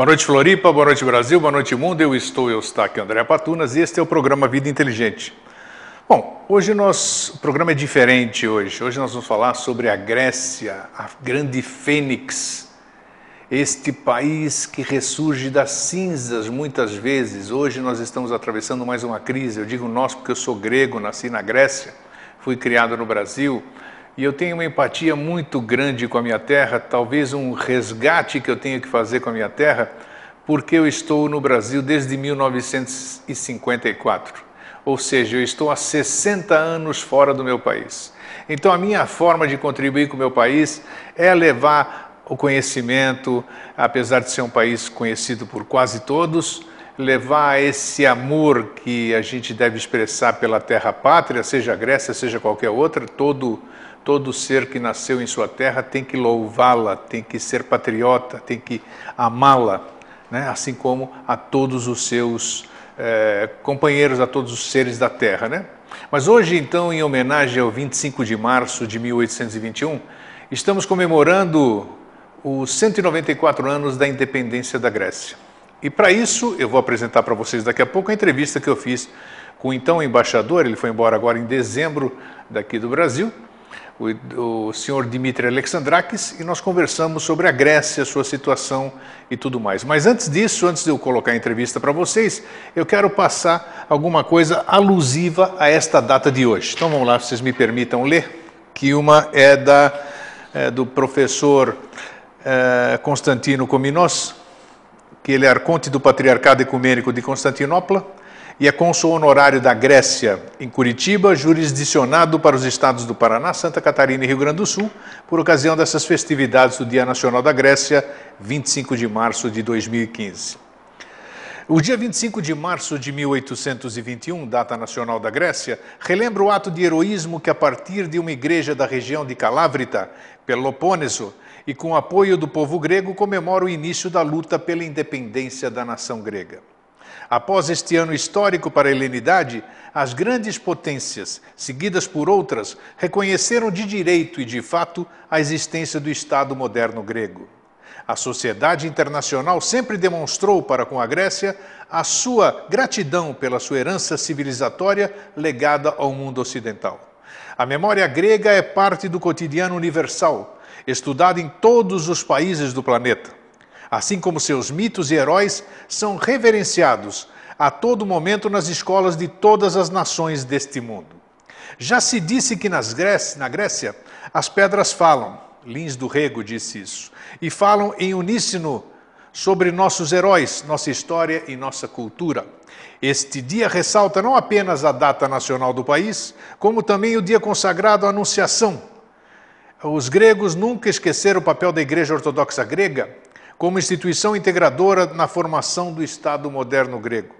Boa noite, Floripa, boa noite, Brasil, boa noite, mundo. Eu estou aqui, André Patunas, e este é o programa Vida Inteligente. Bom, o programa é diferente hoje. Hoje nós vamos falar sobre a Grécia, a grande fênix, este país que ressurge das cinzas muitas vezes. Hoje nós estamos atravessando mais uma crise. Eu digo nós porque eu sou grego, nasci na Grécia, fui criado no Brasil. E eu tenho uma empatia muito grande com a minha terra, talvez um resgate que eu tenho que fazer com a minha terra, porque eu estou no Brasil desde 1954. Ou seja, eu estou há 60 anos fora do meu país. Então a minha forma de contribuir com o meu país é levar o conhecimento, apesar de ser um país conhecido por quase todos, levar esse amor que a gente deve expressar pela terra pátria, seja a Grécia, seja qualquer outra, todo ser que nasceu em sua terra tem que louvá-la, tem que ser patriota, tem que amá-la, né? Assim como a todos os seus companheiros, a todos os seres da terra, né? Mas hoje, então, em homenagem ao 25 de março de 1821, estamos comemorando os 194 anos da independência da Grécia. E para isso, eu vou apresentar para vocês daqui a pouco a entrevista que eu fiz com o então embaixador, ele foi embora agora em dezembro daqui do Brasil, o senhor Dimitri Alexandrakis, e nós conversamos sobre a Grécia, sua situação e tudo mais. Mas antes disso, antes de eu colocar a entrevista para vocês, eu quero passar alguma coisa alusiva a esta data de hoje. Então vamos lá, vocês me permitam ler, que uma é do professor Constantino Kominos, que ele é arconte do Patriarcado Ecumênico de Constantinopla, e é cônsul honorário da Grécia em Curitiba, jurisdicionado para os estados do Paraná, Santa Catarina e Rio Grande do Sul, por ocasião dessas festividades do Dia Nacional da Grécia, 25 de março de 2015. O dia 25 de março de 1821, data nacional da Grécia, relembra o ato de heroísmo que, a partir de uma igreja da região de Calávrita, Pelopôneso, e com o apoio do povo grego, comemora o início da luta pela independência da nação grega. Após este ano histórico para a helenidade, as grandes potências, seguidas por outras, reconheceram de direito e de fato a existência do Estado moderno grego. A sociedade internacional sempre demonstrou para com a Grécia a sua gratidão pela sua herança civilizatória legada ao mundo ocidental. A memória grega é parte do cotidiano universal, estudado em todos os países do planeta. Assim como seus mitos e heróis são reverenciados a todo momento nas escolas de todas as nações deste mundo. Já se disse que na Grécia as pedras falam, Lins do Rego disse isso, e falam em uníssono sobre nossos heróis, nossa história e nossa cultura. Este dia ressalta não apenas a data nacional do país, como também o dia consagrado à Anunciação. Os gregos nunca esqueceram o papel da Igreja Ortodoxa Grega como instituição integradora na formação do Estado moderno grego.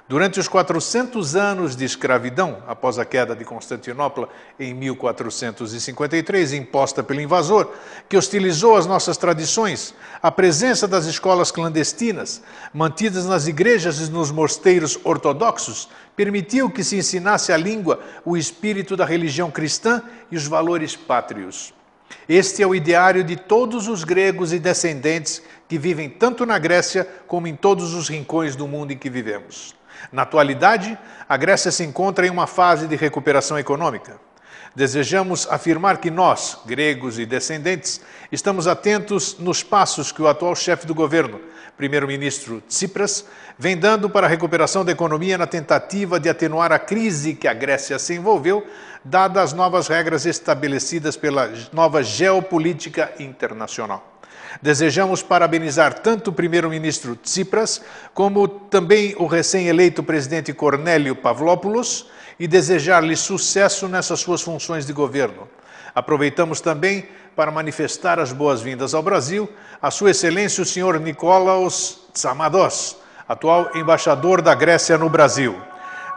Durante os 400 anos de escravidão, após a queda de Constantinopla em 1453, imposta pelo invasor, que hostilizou as nossas tradições, a presença das escolas clandestinas, mantidas nas igrejas e nos mosteiros ortodoxos, permitiu que se ensinasse a língua, o espírito da religião cristã e os valores pátrios. Este é o ideário de todos os gregos e descendentes que vivem tanto na Grécia como em todos os rincões do mundo em que vivemos. Na atualidade, a Grécia se encontra em uma fase de recuperação econômica. Desejamos afirmar que nós, gregos e descendentes, estamos atentos nos passos que o atual chefe do governo, primeiro-ministro Tsipras, vem dando para a recuperação da economia na tentativa de atenuar a crise que a Grécia se envolveu, dadas as novas regras estabelecidas pela nova geopolítica internacional. Desejamos parabenizar tanto o primeiro-ministro Tsipras, como também o recém-eleito presidente Cornélio Pavlopoulos, e desejar-lhe sucesso nessas suas funções de governo. Aproveitamos também para manifestar as boas-vindas ao Brasil a Sua Excelência o Sr. Nikolaos Tsamados, atual embaixador da Grécia no Brasil.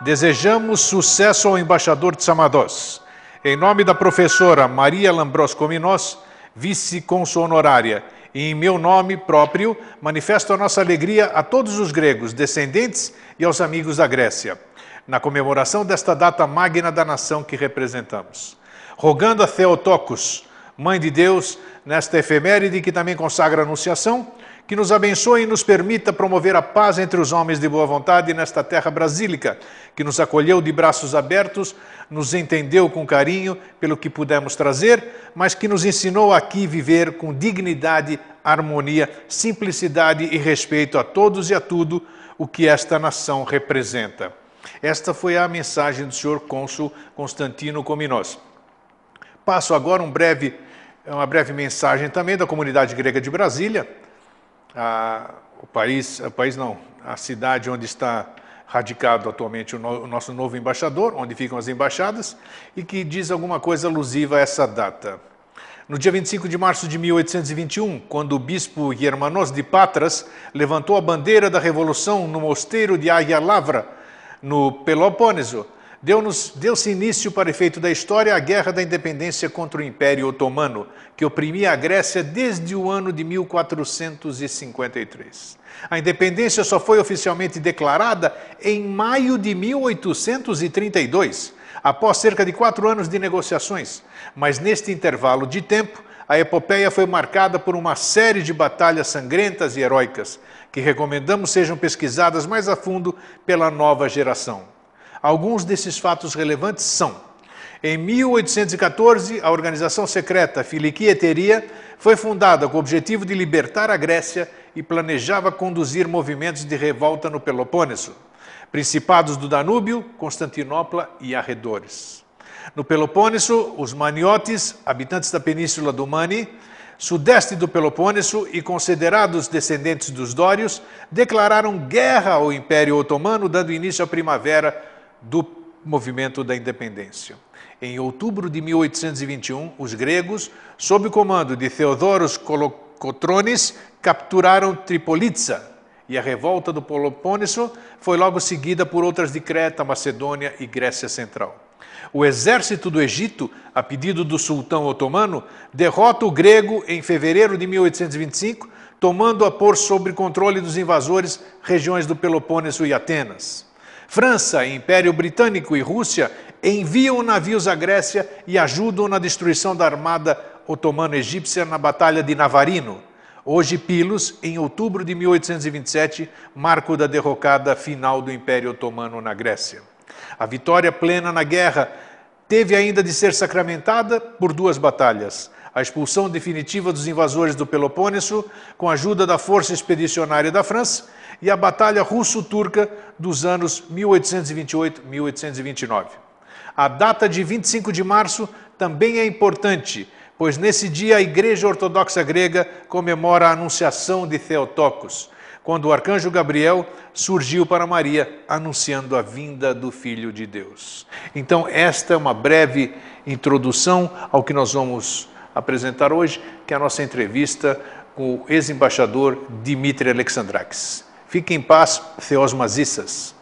Desejamos sucesso ao embaixador Tsamados. Em nome da professora Maria Lambros Kominos, vice-cônsul honorária, e em meu nome próprio, manifesto a nossa alegria a todos os gregos, descendentes e aos amigos da Grécia, na comemoração desta data magna da nação que representamos. Rogando a Theotokos, Mãe de Deus, nesta efeméride que também consagra a Anunciação, que nos abençoe e nos permita promover a paz entre os homens de boa vontade nesta terra brasílica, que nos acolheu de braços abertos, nos entendeu com carinho pelo que pudemos trazer, mas que nos ensinou aqui viver com dignidade, harmonia, simplicidade e respeito a todos e a tudo o que esta nação representa. Esta foi a mensagem do senhor cônsul Constantino Kominos. Passo agora uma breve mensagem também da comunidade grega de Brasília, a cidade onde está radicado atualmente o nosso novo embaixador, onde ficam as embaixadas, e que diz alguma coisa alusiva a essa data. No dia 25 de março de 1821, quando o bispo Germanos de Patras levantou a bandeira da Revolução no mosteiro de Agia Lavra, no Pelopóneso, deu-se início, para efeito da história, a Guerra da Independência contra o Império Otomano, que oprimia a Grécia desde o ano de 1453. A independência só foi oficialmente declarada em maio de 1832, após cerca de 4 anos de negociações. Mas neste intervalo de tempo, a epopeia foi marcada por uma série de batalhas sangrentas e heróicas, que recomendamos sejam pesquisadas mais a fundo pela nova geração. Alguns desses fatos relevantes são: em 1814, a organização secreta Filiki Eteria foi fundada com o objetivo de libertar a Grécia e planejava conduzir movimentos de revolta no Peloponeso, Principados do Danúbio, Constantinopla e arredores. No Peloponeso, os maniotes, habitantes da península do Mani, sudeste do Peloponeso e considerados descendentes dos dórios, declararam guerra ao Império Otomano, dando início à primavera do movimento da independência. Em outubro de 1821, os gregos, sob o comando de Theodoros Kolokotronis, capturaram Tripolitsa, e a revolta do Peloponeso foi logo seguida por outras de Creta, Macedônia e Grécia Central. O exército do Egito, a pedido do sultão otomano, derrota o grego em fevereiro de 1825, tomando a pôr sob controle dos invasores regiões do Peloponeso e Atenas. França, Império Britânico e Rússia enviam navios à Grécia e ajudam na destruição da armada otomano-egípcia na Batalha de Navarino. Hoje, Pilos, em outubro de 1827, marco da derrocada final do Império Otomano na Grécia. A vitória plena na guerra teve ainda de ser sacramentada por 2 batalhas: a expulsão definitiva dos invasores do Peloponeso, com a ajuda da força expedicionária da França, e a Batalha Russo-Turca dos anos 1828-1829. A data de 25 de março também é importante, pois nesse dia a Igreja Ortodoxa Grega comemora a Anunciação de Theotokos, quando o arcanjo Gabriel surgiu para Maria, anunciando a vinda do Filho de Deus. Então, esta é uma breve introdução ao que nós vamos apresentar hoje, que é a nossa entrevista com o ex-embaixador Dimitri Alexandrakis. Fique em paz, Theos Mazissas.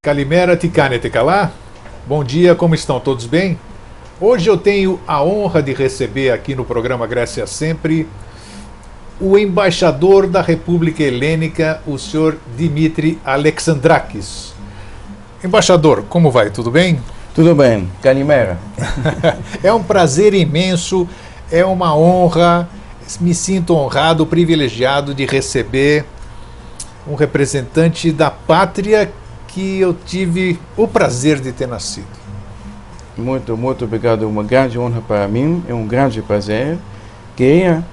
Kalimera Tikane Tekalá. Bom dia, como estão todos bem? Hoje eu tenho a honra de receber aqui no programa Grécia Sempre o embaixador da República Helênica, o senhor Dimitri Alexandrakis. Embaixador, como vai? Tudo bem? Tudo bem, Kalimera. É um prazer imenso, é uma honra, me sinto honrado, privilegiado de receber um representante da pátria que eu tive o prazer de ter nascido. Muito obrigado. Uma grande honra para mim, é um grande prazer. Queria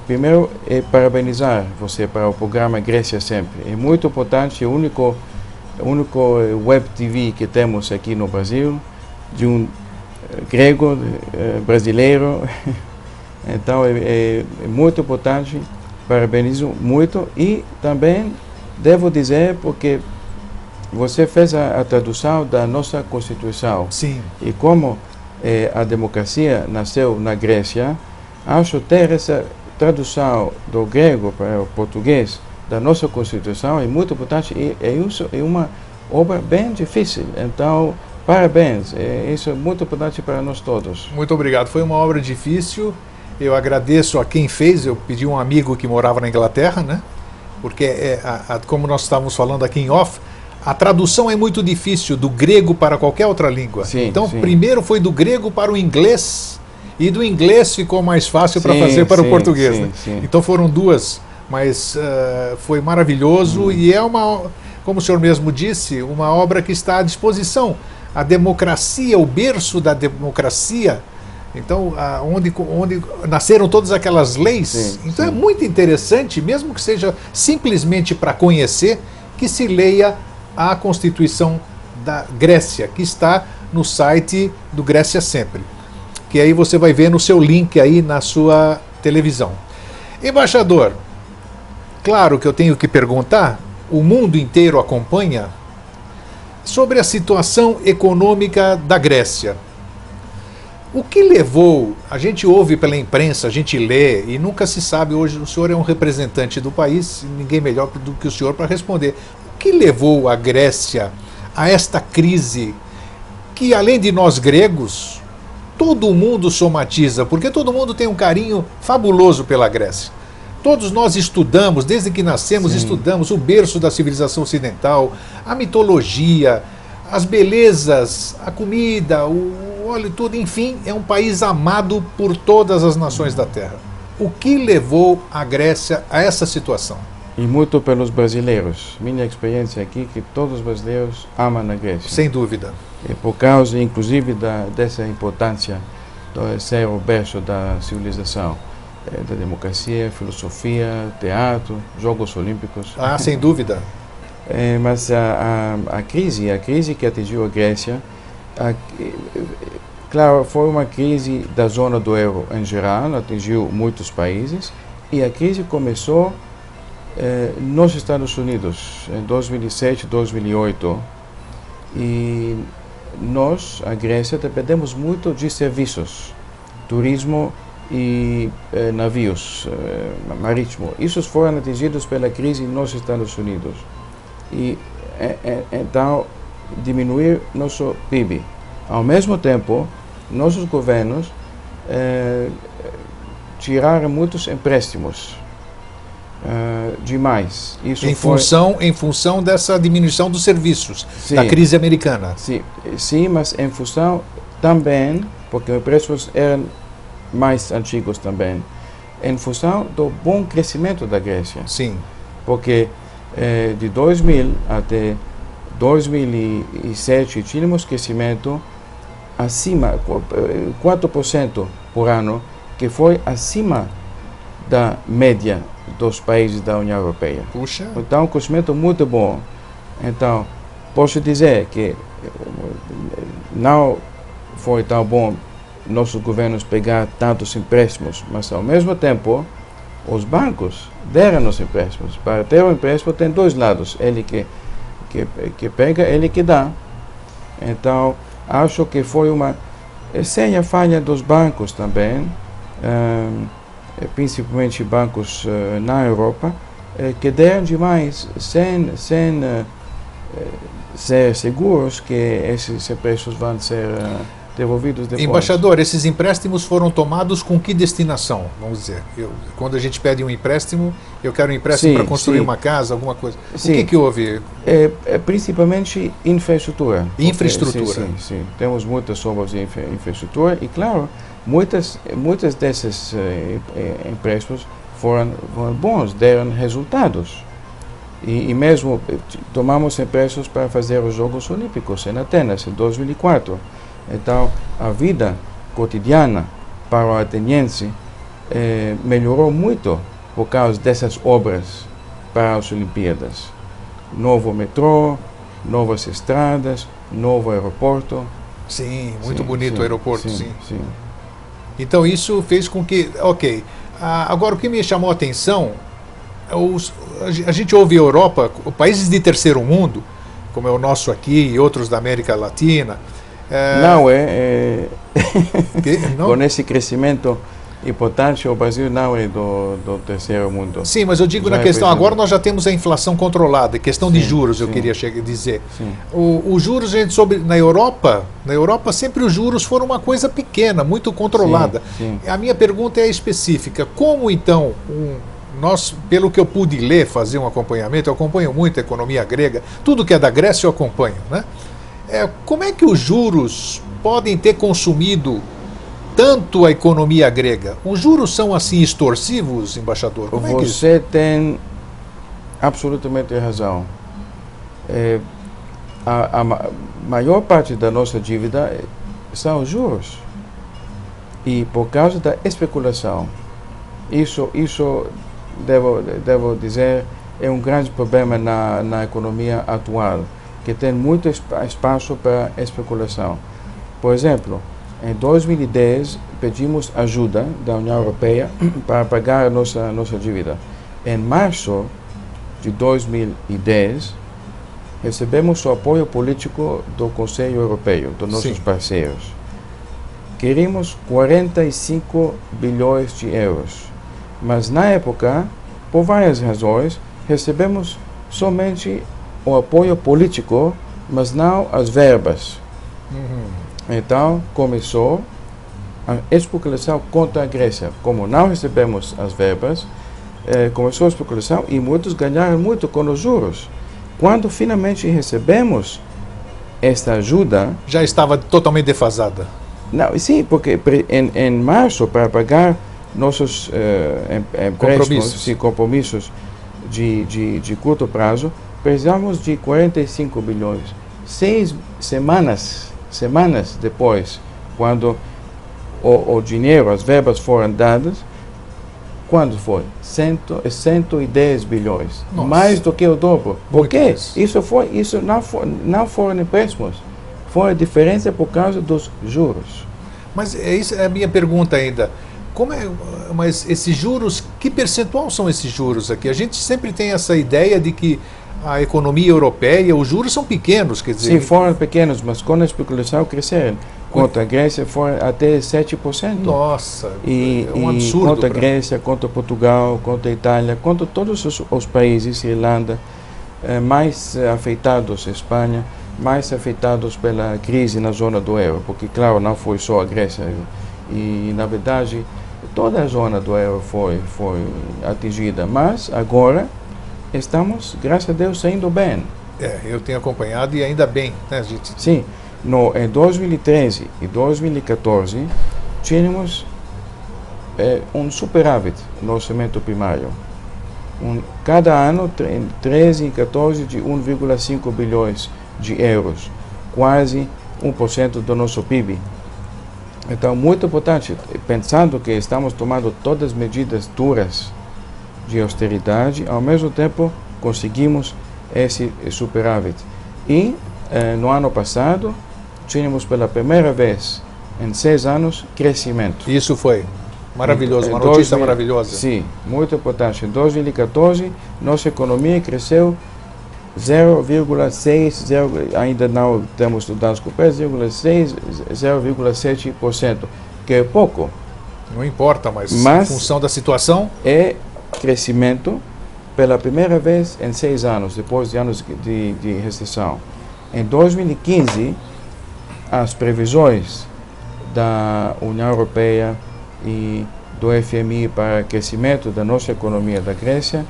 Primeiro, parabenizar você para o programa Grécia Sempre. É muito importante, é o único web TV que temos aqui no Brasil, de um grego brasileiro. Então, é muito importante, parabenizo muito. E também devo dizer, porque você fez a tradução da nossa Constituição. Sim. E como a democracia nasceu na Grécia, acho ter essa tradução do grego para o português da nossa Constituição é muito importante e isso é uma obra bem difícil. Então, parabéns. Isso é muito importante para nós todos. Muito obrigado. Foi uma obra difícil. Eu agradeço a quem fez. Eu pedi um amigo que morava na Inglaterra, né? Porque, como nós estávamos falando aqui em off, a tradução é muito difícil do grego para qualquer outra língua. Sim, então, sim. Primeiro foi do grego para o inglês e do inglês ficou mais fácil para fazer para o português. Sim, né? sim. Então foram duas, mas foi maravilhoso e é como o senhor mesmo disse, uma obra que está à disposição. A democracia, o berço da democracia, então onde nasceram todas aquelas leis. Sim, então sim. É muito interessante, mesmo que seja simplesmente para conhecer, que se leia a Constituição da Grécia, que está no site do Grécia Sempre, que aí você vai ver no seu link aí na sua televisão. Embaixador, claro que eu tenho que perguntar, o mundo inteiro acompanha, sobre a situação econômica da Grécia. O que levou, a gente ouve pela imprensa, a gente lê e nunca se sabe, hoje o senhor é um representante do país, ninguém melhor do que o senhor para responder. O que levou a Grécia a esta crise que, além de nós gregos, todo mundo somatiza, porque todo mundo tem um carinho fabuloso pela Grécia. Todos nós estudamos, desde que nascemos, estudamos o berço da civilização ocidental, a mitologia, as belezas, a comida, o óleo, tudo, enfim, é um país amado por todas as nações da Terra. O que levou a Grécia a essa situação? E muito pelos brasileiros. Minha experiência aqui é que todos os brasileiros amam a Grécia. Sem dúvida. E por causa, inclusive, dessa importância de ser o berço da civilização, da democracia, filosofia, teatro, Jogos Olímpicos. Ah, sem dúvida. Mas a crise que atingiu a Grécia, claro, foi uma crise da zona do euro em geral, atingiu muitos países, e a crise começou nos Estados Unidos, em 2007, 2008, e nós, a Grécia, dependemos muito de serviços, turismo e navios marítimos. Esses foram atingidos pela crise nos Estados Unidos. E então, diminuir nosso PIB. Ao mesmo tempo, nossos governos tiraram muitos empréstimos. Demais. Isso em função dessa diminuição dos serviços, da crise americana. Sim, mas em função também, porque os empréstimos eram mais antigos também, em função do bom crescimento da Grécia. Sim. Porque de 2000 até 2007 tínhamos crescimento acima, 4% por ano, que foi acima da média dos países da União Europeia. Puxa. Então, um crescimento muito bom. Então, posso dizer que não foi tão bom nossos governos pegar tantos empréstimos, mas ao mesmo tempo, os bancos deram os empréstimos. Para ter um empréstimo tem dois lados, ele que pega, ele que dá. Então, acho que foi uma séria falha dos bancos também, principalmente bancos na Europa, que deram demais sem ser seguros que esses empréstimos vão ser devolvidos depois. Embaixador, esses empréstimos foram tomados com que destinação? Vamos dizer, quando a gente pede um empréstimo, eu quero um empréstimo para construir uma casa, alguma coisa. O que houve? Principalmente infraestrutura. Infraestrutura. Sim. Temos muitas obras de infraestrutura e, claro, muitas desses empréstimos foram bons, deram resultados. E mesmo tomamos empréstimos para fazer os Jogos Olímpicos em Atenas, em 2004. Então, a vida cotidiana para o ateniense melhorou muito por causa dessas obras para as Olimpíadas. Novo metrô, novas estradas, novo aeroporto. Sim, muito bonito o aeroporto, sim. Sim. Então isso fez com que, ok, agora o que me chamou a atenção, a gente ouve Europa, países de terceiro mundo, como é o nosso aqui e outros da América Latina. Não, Não? Com esse crescimento importante, o Brasil não é do terceiro mundo. Sim, mas eu digo na questão, agora nós já temos a inflação controlada, questão de juros, eu queria dizer. Os juros, a gente soube, na Europa sempre os juros foram uma coisa pequena, muito controlada. Sim. A minha pergunta é específica, como então, nós, pelo que eu pude ler, fazer um acompanhamento, eu acompanho muito a economia grega, tudo que é da Grécia eu acompanho, né? Como é que os juros podem ter consumido tanto a economia grega? Os juros são assim extorsivos, embaixador? Como é que Você tem absolutamente razão. A maior parte da nossa dívida são os juros. E por causa da especulação, isso devo dizer, é um grande problema na economia atual, que tem muito espaço para especulação. Por exemplo, em 2010, pedimos ajuda da União Europeia para pagar a nossa dívida. Em março de 2010, recebemos o apoio político do Conselho Europeu, dos nossos parceiros. Queríamos 45 bilhões de euros, mas na época, por várias razões, recebemos somente o apoio político, mas não as verbas. Então, começou a especulação contra a Grécia. Como não recebemos as verbas, começou a especulação e muitos ganharam muito com os juros. Quando finalmente recebemos esta ajuda... Já estava totalmente defasada. Não, sim, porque em março, para pagar nossos compromissos de curto prazo, precisamos de 45 bilhões. 6 semanas depois, quando o dinheiro, as verbas foram dadas, quando foi? 110 bilhões. Nossa. Mais do que o dobro. Por quê? Isso não foram empréstimos. Foi a diferença por causa dos juros. Mas isso é a minha pergunta ainda. Mas esses juros, que percentual são esses juros aqui? A gente sempre tem essa ideia de que a economia europeia, os juros são pequenos, quer dizer... Sim, foram pequenos, mas com a especulação cresceram. Contra a Grécia foram até 7%. Nossa, é um absurdo. Contra a Grécia, contra Portugal, contra a Itália, contra todos os países, Irlanda, mais afetados, Espanha, mais afetados pela crise na zona do euro, porque, claro, não foi só a Grécia. E, na verdade, toda a zona do euro foi atingida, mas agora estamos, graças a Deus, saindo bem. Eu tenho acompanhado e ainda bem, né, gente? Sim. Em 2013 e 2014, tínhamos um superávit no orçamento primário. Cada ano, 13 e 14, de 1,5 bilhões de euros, quase 1% do nosso PIB. Então, muito importante, pensando que estamos tomando todas as medidas duras de austeridade, ao mesmo tempo conseguimos esse superávit. E no ano passado, tínhamos pela primeira vez em 6 anos crescimento. Isso foi maravilhoso, uma notícia maravilhosa. Sim, muito importante. Em 2014, nossa economia cresceu 0,6%, ainda não temos dados completos, 0,7%, que é pouco. Não importa, mas em função da situação... É crescimento pela primeira vez em 6 anos, depois de anos de recessão. Em 2015, as previsões da União Europeia e do FMI para crescimento da nossa economia da Grécia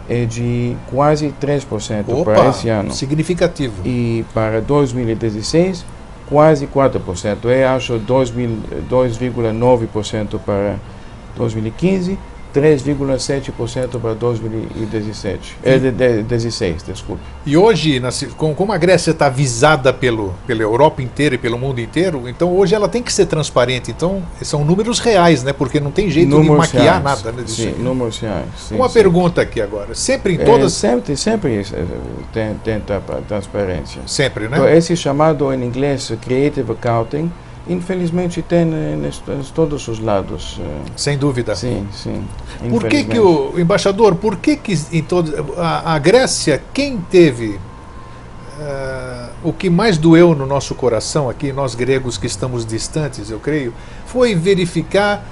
é de quase 3% para esse ano. Significativo. E para 2016, quase 4%. Eu acho 2,9% para 2015, 3,7% para 2017. 16, desculpe. E hoje, como a Grécia está visada pela Europa inteira e pelo mundo inteiro, então hoje ela tem que ser transparente. Então, são números reais, né? Porque não tem jeito números de maquiar reais. nada, né, disso. Sim, aí. números reais. Sim, Uma pergunta aqui agora. Sempre em todas... Sempre tem transparência. Sempre, né? Então, esse chamado em inglês Creative Accounting, infelizmente tem em todos os lados. Sem dúvida. Sim. Por que o embaixador, por que em a Grécia, quem teve o que mais doeu no nosso coração aqui, nós gregos que estamos distantes, eu creio, foi verificar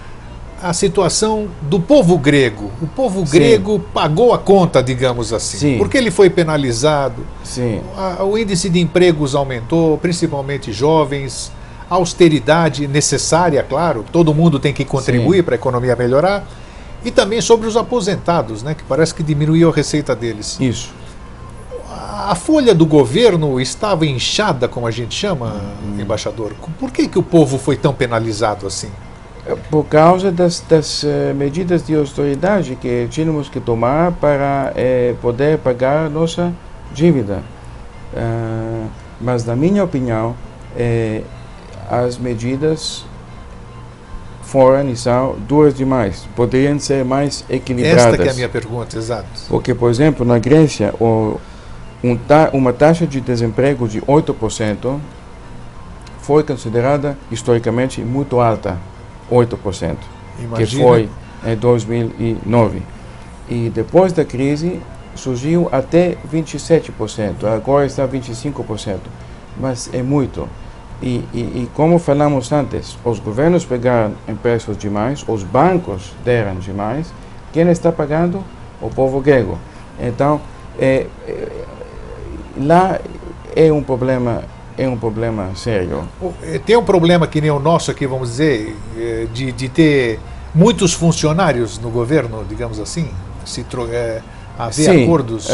a situação do povo grego. O povo grego pagou a conta, digamos assim. Sim. Porque ele foi penalizado. Sim. O índice de empregos aumentou, principalmente jovens. A austeridade necessária, claro, todo mundo tem que contribuir para a economia melhorar. E também sobre os aposentados, né, que parece que diminuiu a receita deles. Isso. A folha do governo estava inchada, como a gente chama, embaixador. Por que o povo foi tão penalizado assim? Por causa das medidas de austeridade que tínhamos que tomar para poder pagar nossa dívida. Mas, na minha opinião, as medidas foram e são duras demais. Poderiam ser mais equilibradas. Esta que é a minha pergunta, exato. Porque, por exemplo, na Grécia, uma taxa de desemprego de 8% foi considerada historicamente muito alta. 8%. Imagina. Que foi em 2009. E depois da crise surgiu até 27%. Agora está 25%. Mas é muito. E como falamos antes, os governos pegaram empréstimos demais, os bancos deram demais. Quem está pagando? O povo grego. Então, lá é um problema sério. Tem um problema que nem o nosso aqui, vamos dizer, de ter muitos funcionários no governo, digamos assim, haver acordos.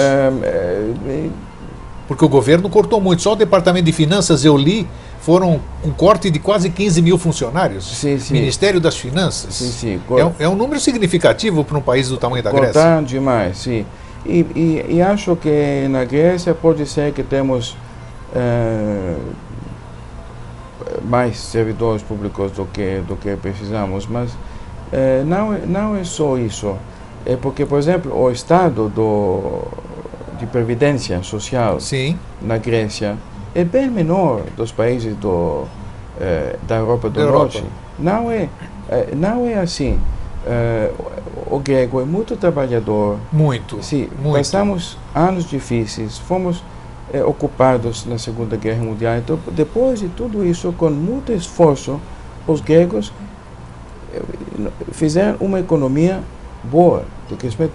Porque o governo cortou muito. Só o Departamento de Finanças, eu li, foram um corte de quase 15 mil funcionários. Sim. Ministério das Finanças. Sim. É um número significativo para um país do tamanho da Grécia. Cortar demais, sim. E acho que na Grécia pode ser que temos mais servidores públicos do que precisamos, mas não é só isso. É porque, por exemplo, o estado de previdência social na Grécia é bem menor dos países da Europa do Norte. Não é assim. O grego é muito trabalhador. Muito. Sim, muito. Passamos anos difíceis, fomos ocupados na Segunda Guerra Mundial. Então, depois de tudo isso, com muito esforço, os gregos fizeram uma economia boa,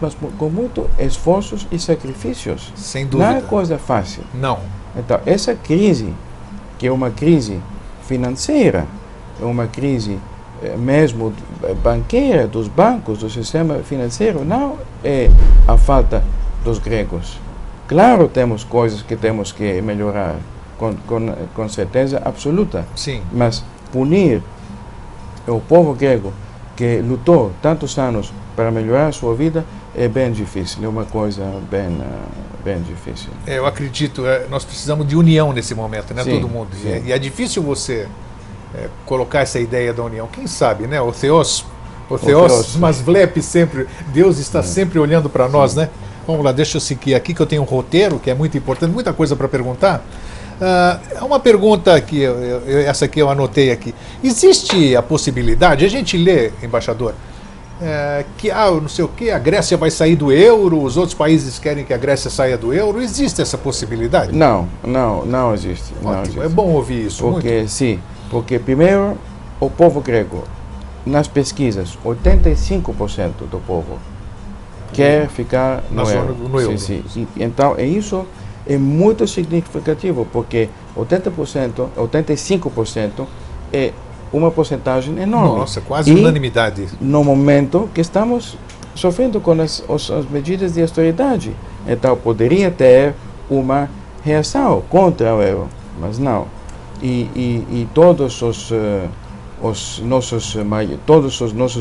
mas com muito esforços e sacrifícios. Sem dúvida. Não é coisa fácil. Não. Então, essa crise, que é uma crise financeira, é uma crise mesmo banqueira, dos bancos, do sistema financeiro, não é a falta dos gregos. Claro, temos coisas que temos que melhorar, com certeza absoluta. Sim. Mas punir o povo grego, que lutou tantos anos para melhorar a sua vida, é bem difícil, é uma coisa bem difícil. Eu acredito, nós precisamos de união nesse momento, né, sim, todo mundo. Sim. E é difícil você colocar essa ideia da união. Quem sabe, né? O Theos mas Vlep sempre, Deus está sempre olhando para nós, né? Vamos lá, deixa eu seguir aqui que eu tenho um roteiro que é muito importante, muita coisa para perguntar. Uma pergunta que essa aqui eu anotei aqui. Existe a possibilidade, a gente lê, embaixador, que não sei o que, a Grécia vai sair do euro, os outros países querem que a Grécia saia do euro. Existe essa possibilidade? Não existe. Ótimo, não existe. é bom ouvir isso. Porque primeiro, o povo grego, nas pesquisas, 85% do povo quer ficar no euro. Sim. Então, isso é muito significativo, porque 85% é uma porcentagem enorme. Nossa, quase unanimidade. No momento que estamos sofrendo com as medidas de austeridade. Então, poderia ter uma reação contra o euro, mas não. E todos os nossos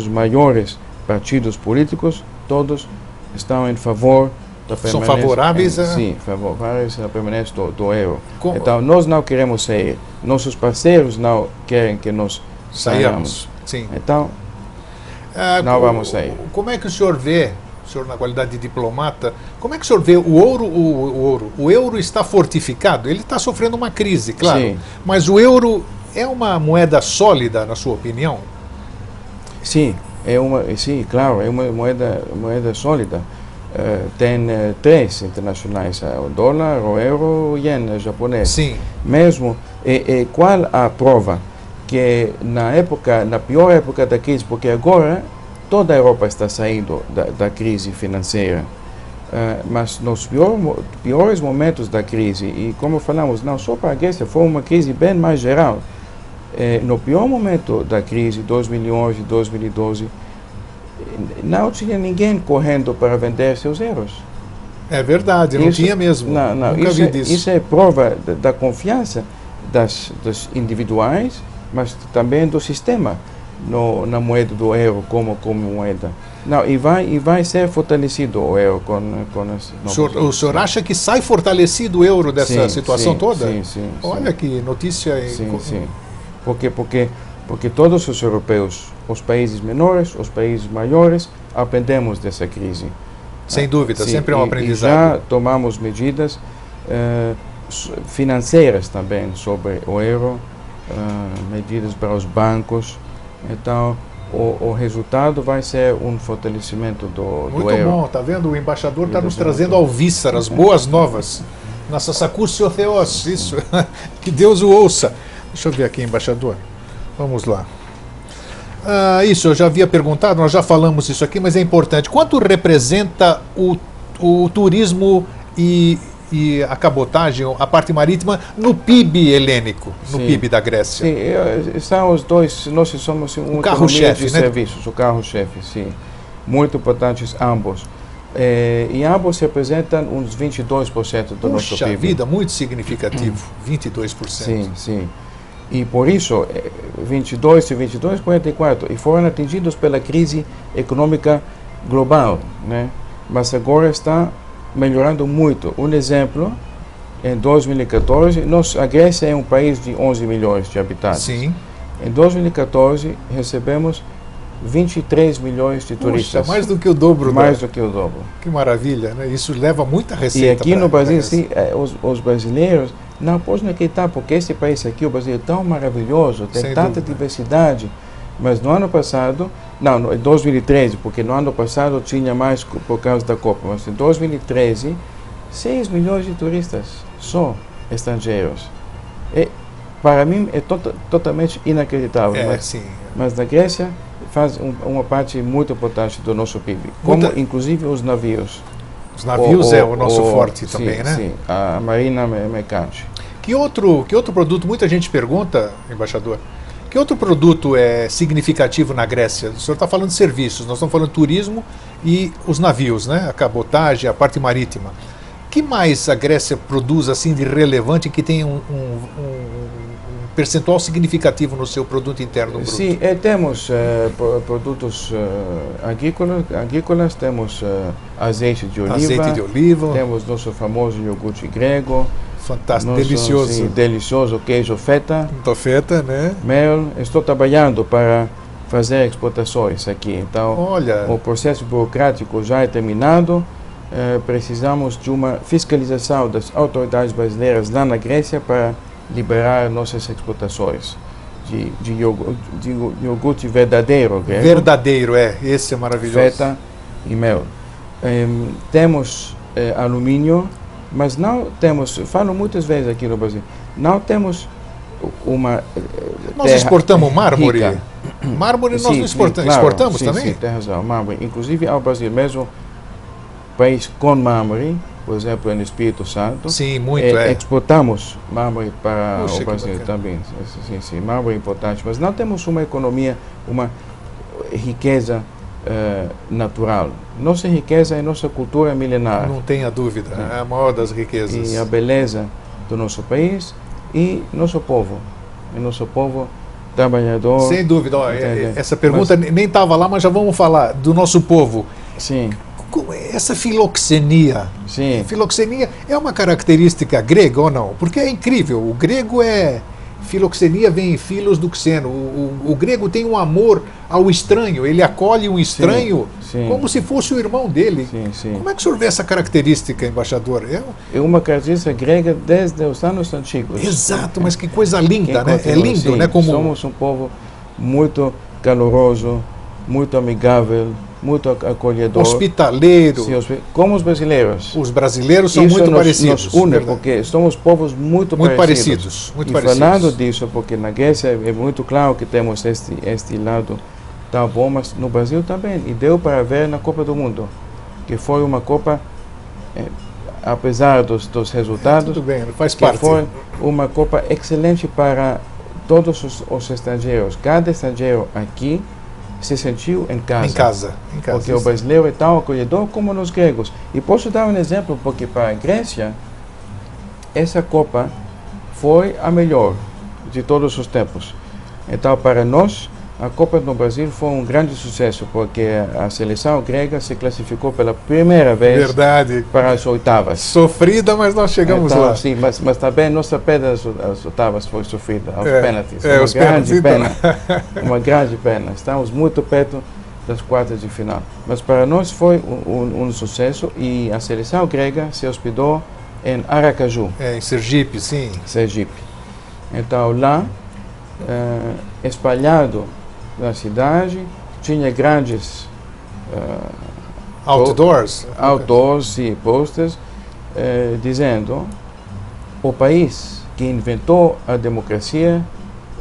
maiores partidos políticos, todos estão em favor da permanência. São favoráveis a... Sim, favoráveis à permanência do euro. Então, nós não queremos sair. Nossos parceiros não querem que nós saiamos. Sim. Então, não vamos sair. Como é que o senhor vê, o senhor na qualidade de diplomata, como é que o senhor vê o euro está fortificado? Ele está sofrendo uma crise, claro. Sim. Mas o euro é uma moeda sólida, na sua opinião? Sim, sim, claro, é uma moeda sólida. Tem três internacionais, o dólar, o euro e o iene japonês. Sim. Mesmo, qual a prova? Que na pior época da crise, porque agora toda a Europa está saindo da crise financeira, mas nos piores momentos da crise, e como falamos, não só para a Grécia, foi uma crise bem mais geral. No pior momento da crise, 2011, 2012, não tinha ninguém correndo para vender seus euros. É verdade, não tinha mesmo. Nunca vi disso. Isso é prova da confiança dos individuais, mas também do sistema na moeda do euro como moeda. Não, e vai ser fortalecido o euro com o senhor acha que sai fortalecido o euro dessa situação toda? Sim. Olha que notícia. Sim. Porque todos os europeus, os países menores, os países maiores, aprendemos dessa crise. Sem dúvida, sempre é um aprendizado. E já tomamos medidas financeiras também sobre o euro, medidas para os bancos. Então, o resultado vai ser um fortalecimento do euro. Muito bom, tá vendo? O embaixador está nos trazendo alvíceras, boas novas. Nossa Sacúcio Theos, isso. Que Deus o ouça. Deixa eu ver aqui, embaixador. Vamos lá. Isso, eu já havia perguntado, nós já falamos isso aqui, mas é importante. Quanto representa o turismo e a cabotagem, a parte marítima, no PIB helênico, no PIB da Grécia? Sim, são os dois, nós somos um carro-chefe de serviços, o carro-chefe, sim. Muito importantes ambos. E ambos representam uns 22% do nosso PIB. Puxa vida, muito significativo, 22%. Sim. E por isso, 22 e 22, 44, e foram atingidos pela crise econômica global, né? Mas agora está melhorando muito. Um exemplo, em 2014, a Grécia é um país de 11 milhões de habitantes. Sim. Em 2014, recebemos 23 milhões de turistas. Puxa, mais do que o dobro. Mais do que o dobro. Que maravilha, né? Isso leva muita receita. E aqui no Brasil, sim, os brasileiros não podem acreditar, porque esse país aqui, o Brasil, é tão maravilhoso, tem tanta diversidade. Mas no ano passado, não, em 2013, porque no ano passado tinha mais por causa da Copa, mas em 2013, 6 milhões de turistas, só estrangeiros. Para mim é totalmente inacreditável. Mas na Grécia faz uma parte muito importante do nosso PIB, como inclusive os navios. Os navios é o nosso forte também, né? Sim, a marina mercante. Que outro produto, muita gente pergunta, embaixador, que outro produto é significativo na Grécia? O senhor está falando de serviços, nós estamos falando de turismo e os navios, né? A cabotagem, a parte marítima. O que mais a Grécia produz assim de relevante que tem um percentual significativo no seu produto interno bruto? Sim, temos produtos agrícolas, temos azeite de oliva, temos nosso famoso iogurte grego, fantástico, delicioso. Sim, delicioso queijo feta. Feta, né? Mel. Estou trabalhando para fazer exportações aqui. Então, o processo burocrático já é terminado. Precisamos de uma fiscalização das autoridades brasileiras lá na Grécia para liberar nossas exportações de iogurte verdadeiro. Grego. Verdadeiro, esse é maravilhoso. Feta e mel. Temos alumínio, mas não temos, falo muitas vezes aqui no Brasil, não temos uma Nós exportamos mármore. Rica. Mármore nós não exportamos, claro, exportamos também? Sim, tem razão, mármore. Inclusive ao Brasil, mesmo país com mármore, por exemplo, no Espírito Santo. Sim, muito exportamos mármore para o Brasil também. Sim, mármore é importante, mas não temos uma economia, uma riqueza natural. Nossa riqueza é nossa cultura milenar. Não tenha dúvida, é a maior das riquezas. E a beleza do nosso país e nosso povo. E nosso povo trabalhador. Sem dúvida. Ó, essa pergunta nem estava lá, mas já vamos falar do nosso povo. Sim. Essa filoxenia. Sim. Filoxenia é uma característica grega ou não? Porque é incrível. O grego é... Filoxenia vem em filos do xeno. O grego tem um amor ao estranho. Ele acolhe um estranho como se fosse o irmão dele. Como é que o senhor vê essa característica, embaixador? É uma característica grega desde os anos antigos. Exato, mas que coisa linda, né? É lindo, né? Como... Somos um povo muito caloroso, muito amigável, muito acolhedor. Hospitaleiro. Sim, como os brasileiros. Os brasileiros são muito parecidos. Nos une, porque somos povos muito parecidos. Muito e parecidos. Falando disso, porque na Grécia é muito claro que temos este lado tão bom, mas no Brasil também. E deu para ver na Copa do Mundo, que foi uma Copa, apesar dos resultados, tudo bem, faz que parte. Foi uma Copa excelente para todos os estrangeiros. Cada estrangeiro aqui se sentiu em casa. Em casa. Porque o brasileiro é tão acolhedor como os gregos. E posso dar um exemplo, porque para a Grécia, essa Copa foi a melhor de todos os tempos. Então, para nós, a Copa no Brasil foi um grande sucesso, porque a seleção grega se classificou pela primeira vez para as oitavas. Sofrida, mas nós chegamos então, lá. Sim, mas também nossa perda às oitavas foi sofrida, aos pênaltis. Uma grande pena. Uma grande pena. Estamos muito perto das quartas de final. Mas para nós foi um sucesso e a seleção grega se hospedou em Aracaju. Em Sergipe, sim. Sergipe. Então lá, espalhado na cidade, tinha grandes outdoors e posters dizendo: o país que inventou a democracia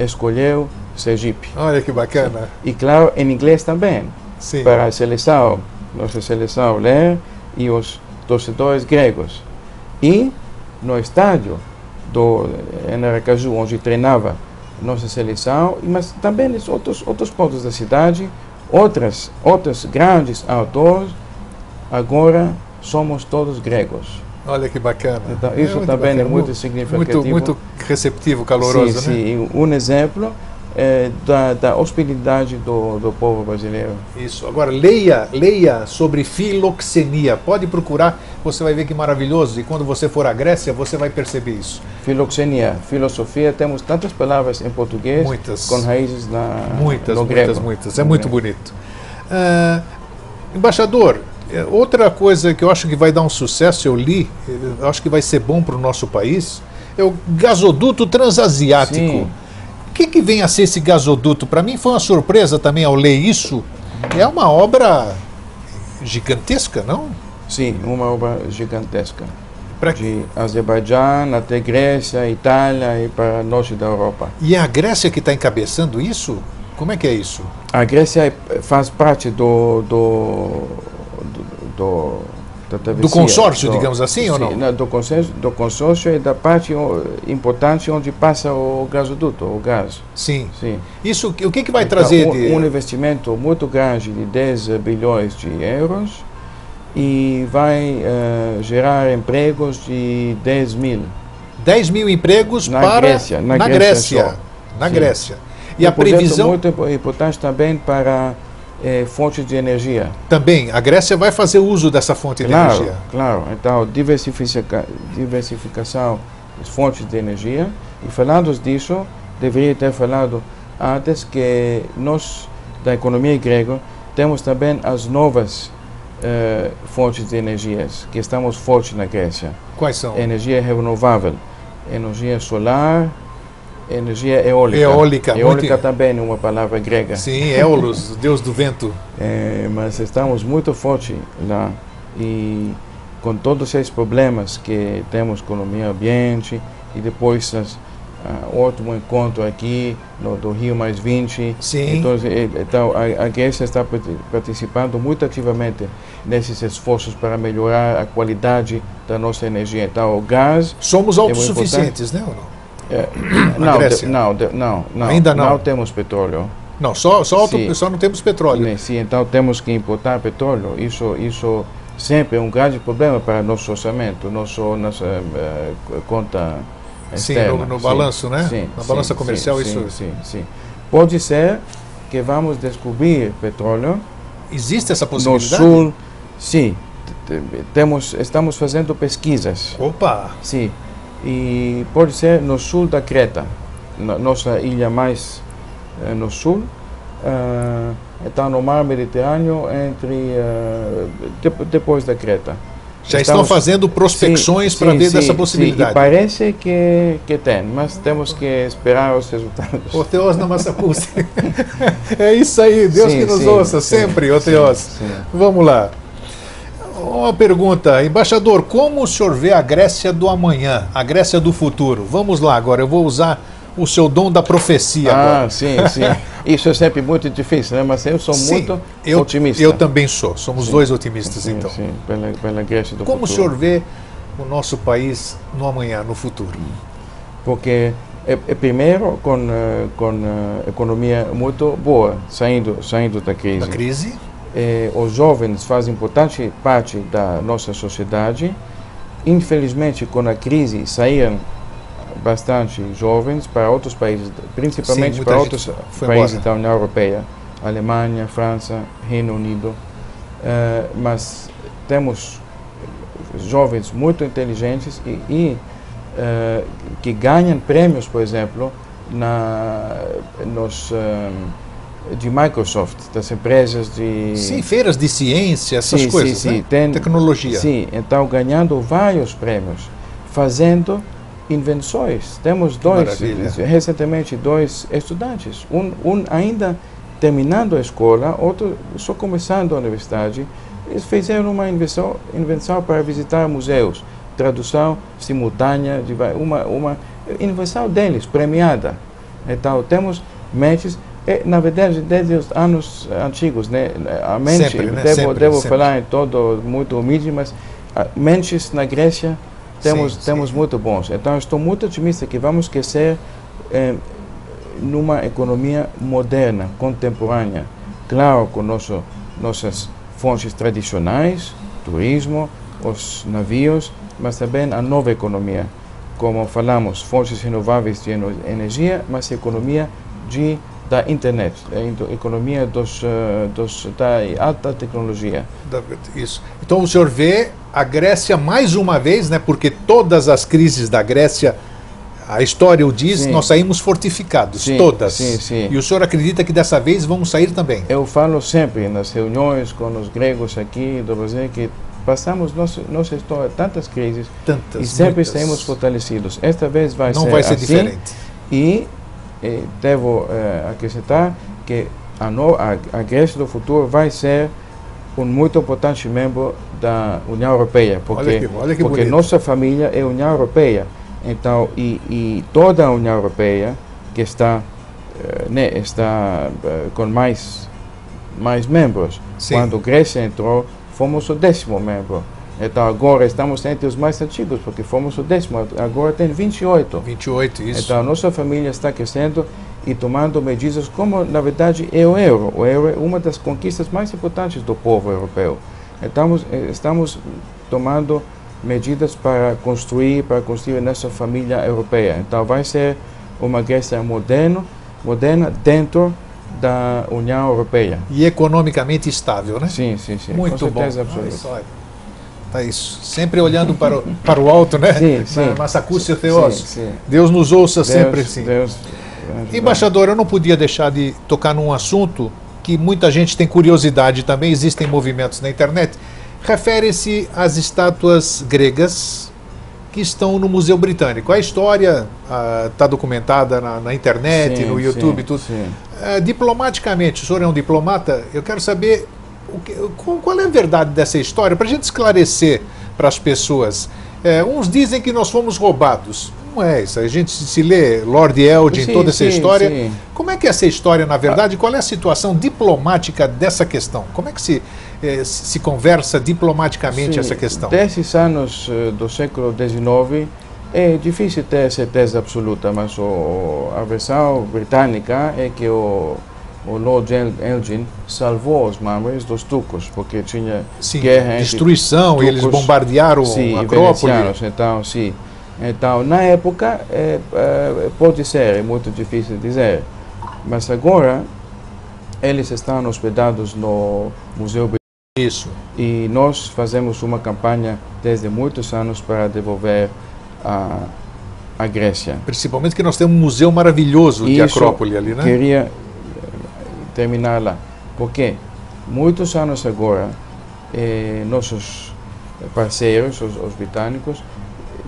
escolheu Sergipe. Olha que bacana. Sim. E claro, em inglês também. Sim. Para a seleção, nossa seleção ler e os torcedores gregos. E no estádio em Aracaju, onde treinava nossa seleção, mas também nos outros pontos da cidade, outros grandes autores, agora somos todos gregos. Olha que bacana. Então, isso também bacana. É muito significativo. Muito receptivo, caloroso, sim, né? Sim, um exemplo da hospitalidade do povo brasileiro. Isso. Agora, leia sobre filoxenia. Pode procurar, você vai ver que maravilhoso. E quando você for à Grécia, você vai perceber isso. Filoxenia, filosofia, temos tantas palavras em português com raízes no grego. Muitas. É muito bonito. Embaixador, outra coisa que eu acho que vai dar um sucesso, eu li, eu acho que vai ser bom para o nosso país, é o gasoduto transasiático. Sim. O que vem a ser esse gasoduto? Para mim foi uma surpresa também ao ler isso. É uma obra gigantesca, não? Sim, uma obra gigantesca. De Azerbaijão até Grécia, Itália e para o norte da Europa. E é a Grécia que está encabeçando isso? Como é que é isso? A Grécia faz parte do consórcio, digamos assim, sim, ou não? Do consórcio e da parte importante onde passa o gasoduto, o gás. Sim. Sim. Isso, o que vai trazer de... Um investimento muito grande de 10 bilhões de euros e vai gerar empregos de 10 mil. 10 mil empregos na para... Grécia. Na Grécia. Na Grécia. E a previsão... muito importante também para... fontes de energia. Também, a Grécia vai fazer uso dessa fonte de energia. Claro, então diversificação das fontes de energia. E falando disso, deveria ter falado antes que nós, da economia grega, temos também as novas fontes de energias, que estamos fortes na Grécia. Quais são? Energia renovável, energia solar, energia eólica. Eólica também é uma palavra grega. Sim, Éolos, deus do vento. Mas estamos muito fortes lá e com todos esses problemas que temos com o meio ambiente e depois outro encontro aqui do Rio +20. Sim. Então a Grécia está participando muito ativamente nesses esforços para melhorar a qualidade da nossa energia. Então o gás... Somos autossuficientes, né, ou não? Ainda não. Não temos petróleo. Não, só não temos petróleo. Sim, então temos que importar petróleo. Isso sempre é um grande problema para nosso orçamento, nossa conta externa. Sim, no balanço, né? Sim, na balança comercial, isso. Sim. Pode ser que vamos descobrir petróleo. Existe essa No possibilidade? sul, sim. Estamos fazendo pesquisas. Opa! Sim. E pode ser no sul da Creta, nossa ilha mais no sul. Está no mar Mediterrâneo, depois da Creta. Já estão fazendo prospecções para ver dessa possibilidade. Sim, e parece que tem, mas temos que esperar os resultados. O Teós na Massacusi. É isso aí, Deus que nos ouça sempre, o Teós. Vamos lá. Uma pergunta, embaixador, como o senhor vê a Grécia do amanhã, a Grécia do futuro? Vamos lá agora, eu vou usar o seu dom da profecia agora. Sim. Isso é sempre muito difícil, né? Mas eu sou muito otimista. Eu também sou. Somos dois otimistas, então. Sim, pela Grécia do Como futuro. o senhor vê o nosso país no amanhã, no futuro? Porque, primeiro, com economia muito boa, saindo da crise. Da crise? Os jovens fazem importante parte da nossa sociedade. Infelizmente, com a crise, saíram bastante jovens para outros países, principalmente para outros países da União Europeia, Alemanha, França, Reino Unido. Mas temos jovens muito inteligentes e que ganham prêmios, por exemplo, de Microsoft, das empresas de... Sim, feiras de ciência, essas coisas, né? Tecnologia. Sim, então ganhando vários prêmios, fazendo invenções. Temos recentemente dois estudantes, um ainda terminando a escola, outro só começando a universidade. Eles fizeram uma invenção para visitar museus, tradução simultânea, uma invenção deles, premiada. Então temos mentes, na verdade, desde os anos antigos, né? A mente, sempre, né? devo falar em todo muito humilde, mas mentes na Grécia temos muito bons. Então estou muito otimista que vamos crescer numa economia moderna, contemporânea, claro, com nossas fontes tradicionais, turismo, os navios, mas também a nova economia, como falamos, fontes renováveis de energia, mas economia da internet, a economia da alta tecnologia. Isso. Então o senhor vê a Grécia mais uma vez, né? Porque todas as crises da Grécia, a história o diz, nós saímos fortificados, todas. Sim. E o senhor acredita que dessa vez vamos sair também? Eu falo sempre nas reuniões com os gregos aqui do Brasil que passamos nossa história tantas crises e sempre saímos fortalecidos. Esta vez não vai ser assim, diferente. E devo acrescentar que a Grécia do futuro vai ser um muito importante membro da União Europeia, porque nossa família é a União Europeia. Então, e toda a União Europeia que está com mais membros. Quando a Grécia entrou, fomos o 10º membro. Então agora estamos entre os mais antigos, porque fomos o 10º, agora tem 28. 28, isso. Então a nossa família está crescendo e tomando medidas como, na verdade, é o euro. O euro é uma das conquistas mais importantes do povo europeu. Então estamos tomando medidas para construir nossa família europeia. Então vai ser uma Grécia moderna dentro da União Europeia. E economicamente estável, né? Sim. Muito com certeza bom. absoluta. Tá isso. Sempre olhando para o alto, né? Sim. Massacusi Theos. Sim. Deus nos ouça sempre assim. Deus Embaixador, eu não podia deixar de tocar num assunto que muita gente tem curiosidade também, existem movimentos na internet. Refere-se às estátuas gregas que estão no Museu Britânico. A história está documentada na internet, no YouTube, tudo. Diplomaticamente, o senhor é um diplomata, eu quero saber qual é a verdade dessa história, para a gente esclarecer para as pessoas. Uns dizem que nós fomos roubados. Não é isso. A gente se lê Lord Eldin, toda essa história. Sim. Como é que é essa história, na verdade? Qual é a situação diplomática dessa questão? Como é que se conversa diplomaticamente essa questão? Desses anos do século XIX, é difícil ter certeza absoluta, mas a versão britânica é que o Lord Elgin salvou os mármores dos turcos, porque tinha guerra entre destruição, turcos, eles bombardearam a Acrópole. Então, na época, pode ser, é muito difícil dizer. Mas agora eles estão hospedados no Museu Isso. e nós fazemos uma campanha desde muitos anos para devolver a Grécia. Principalmente que nós temos um museu maravilhoso de Acrópole ali, né? Queria terminar lá, porque muitos anos agora nossos parceiros, os britânicos,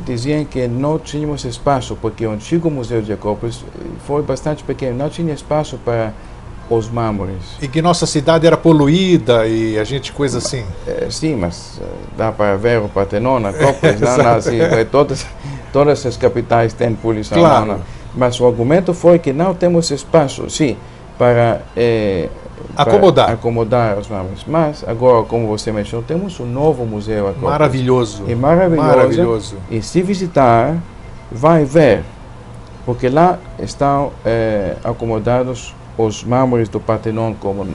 diziam que não tínhamos espaço, porque o antigo Museu de Acrópolis foi bastante pequeno, não tinha espaço para os mármores. E que nossa cidade era poluída e a gente coisa assim. Sim, mas dá para ver o Partenon, Acrópolis, assim, todas as capitais têm poluição. Claro. Não. Mas o argumento foi que não temos espaço, sim, para acomodar os mármores. Mas agora, como você mencionou, temos um novo museu Acrópolis. Maravilhoso. É maravilhoso. E se visitar, vai ver, porque lá estão acomodados os mármores do Partenon, como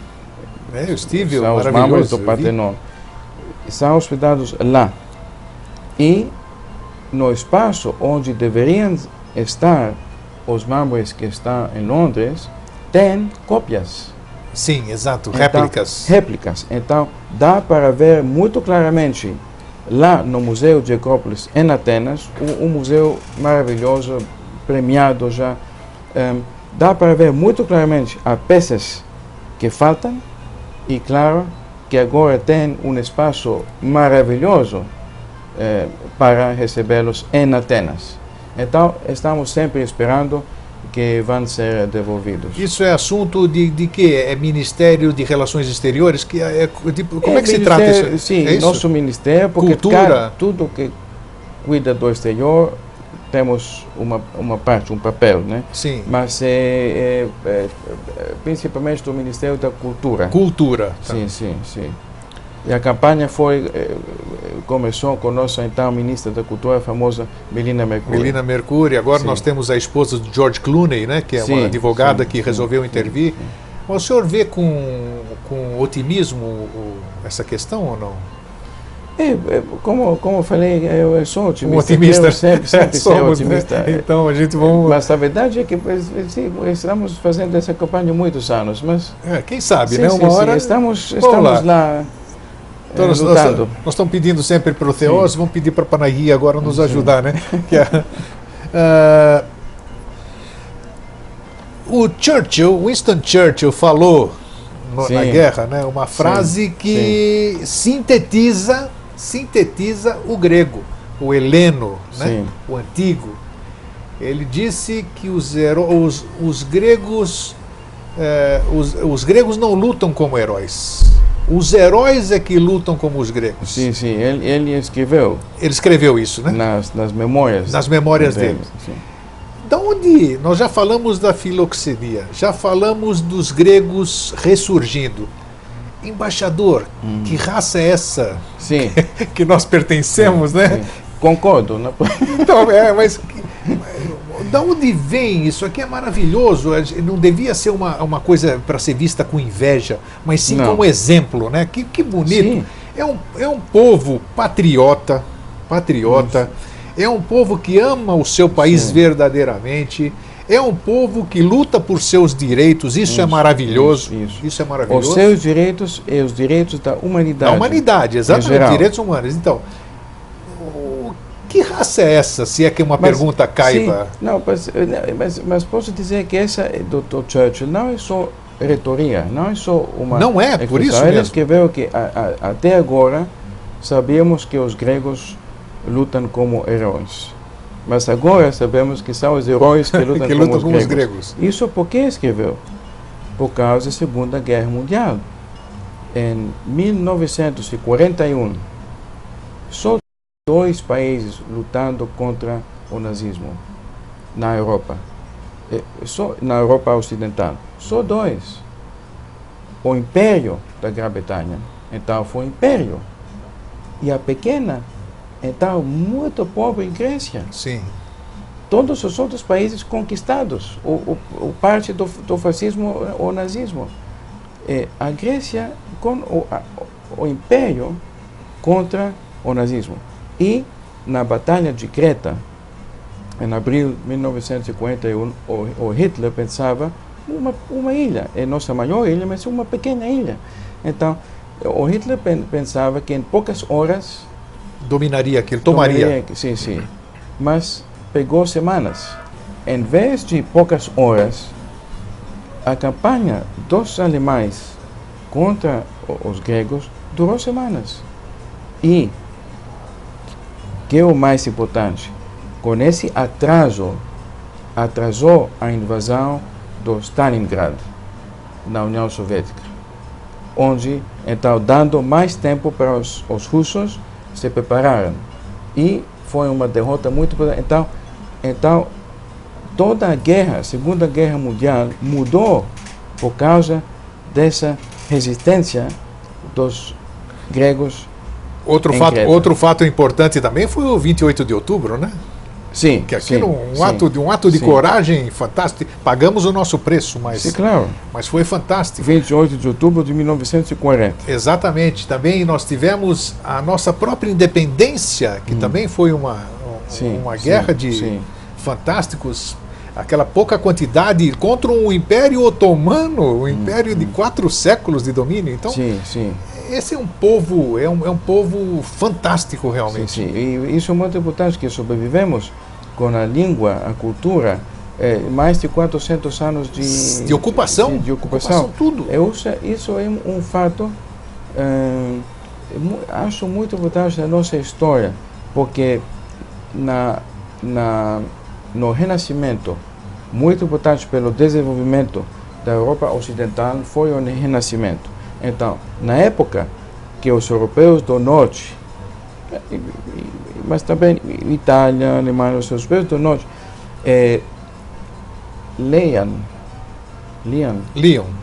eu estive, são os mármores do Partenon. São hospedados lá. E no espaço onde deveriam estar os mármores que estão em Londres, tem cópias. Sim, exato, Então, réplicas. Então, dá para ver muito claramente lá no Museu de Acrópolis, em Atenas, um museu maravilhoso, premiado já. Dá para ver muito claramente as peças que faltam e, claro, que agora tem um espaço maravilhoso para recebê-los em Atenas. Então, estamos sempre esperando que vão ser devolvidos. Isso é assunto de quê? É Ministério de Relações Exteriores? Como é que se trata isso? Sim, é isso? Nosso ministério, porque Cultura. Tudo que cuida do exterior, temos uma parte, um papel, né? Sim. Mas principalmente do Ministério da Cultura. Cultura. Tá. Sim. E a campanha começou com a nossa então ministra da Cultura, a famosa Melina Mercouri. Melina Mercouri. Agora nós temos a esposa de George Clooney, né? Que é uma advogada que resolveu intervir. Mas o senhor vê com otimismo essa questão ou não? Como eu falei, eu sou otimista. Otimista. Sempre ser otimista. Então a gente vamos... Mas a verdade é que estamos fazendo essa campanha há muitos anos. Mas quem sabe, né? Uma hora... Estamos lá então, lutando. Nós estamos pedindo sempre para o Theos, vamos pedir para a Panagia agora nos ajudar, né? O Winston Churchill falou na guerra, né? Uma frase que sintetiza o grego, o heleno, né? O antigo. Ele disse que os gregos não lutam como heróis. Os heróis é que lutam como os gregos. Sim, ele escreveu. Ele escreveu isso, né? Nas memórias. Nas memórias dele. Da onde nós já falamos da filoxenia, já falamos dos gregos ressurgindo. Embaixador, que raça é essa que nós pertencemos, né? Concordo. Né? Então, mas da onde vem isso? Aqui é maravilhoso. Não devia ser uma coisa para ser vista com inveja, mas sim como exemplo, né? Que bonito. É um povo patriota. É um povo que ama o seu país verdadeiramente. É um povo que luta por seus direitos. Isso é maravilhoso. Isso é maravilhoso. Os seus direitos e os direitos da humanidade. Da humanidade, exatamente. Direitos humanos. Então, que raça é essa, se é que uma pergunta caiba? Não, mas posso dizer que essa do Churchill não é só retoria, não é só uma... Não é, por isso mesmo. Ele escreveu que até agora sabíamos que os gregos lutam como heróis. Mas agora sabemos que são os heróis que lutam, como os gregos. Isso por que escreveu? Por causa da Segunda Guerra Mundial. Em 1941, só 2 países lutando contra o nazismo na Europa. Só na Europa Ocidental. Só 2. O Império da Grã-Bretanha, então foi o Império. E a pequena, então, muito pobre Grécia. Sim. Todos os outros países conquistados, o parte do fascismo ou nazismo. A Grécia com o Império contra o nazismo. E na Batalha de Creta, em abril de 1941, o Hitler pensava uma ilha. É nossa maior ilha, mas é uma pequena ilha. Então, o Hitler pensava que em poucas horas Dominaria aquilo, tomaria. Sim, sim. Mas pegou semanas. Em vez de poucas horas, a campanha dos alemães contra os gregos durou semanas. E, que é o mais importante, com esse atrasou a invasão do Stalingrad, na União Soviética, onde, então, dando mais tempo para os russos se prepararem. E foi uma derrota muito importante. Então, toda a guerra, a Segunda Guerra Mundial, mudou por causa dessa resistência dos gregos. Outro fato importante também foi o 28 de outubro, né? Sim. Que aquilo um ato de coragem fantástico. Pagamos o nosso preço, mas, sim, claro. Mas foi fantástico. 28 de outubro de 1940. Exatamente. Também nós tivemos a nossa própria independência, que também foi uma guerra de fantásticos. Aquela pouca quantidade contra um império otomano, um império de 4 séculos de domínio. Então, esse é um povo, é um povo fantástico realmente. Sim. E isso é muito importante, que sobrevivemos com a língua, a cultura, mais de 400 anos de ocupação. De ocupação, tudo. Isso é um fato, acho muito importante na nossa história, porque no Renascimento, muito importante pelo desenvolvimento da Europa Ocidental, foi o Renascimento. Então, na época que os europeus do norte, mas também Itália, Alemanha, os europeus do norte,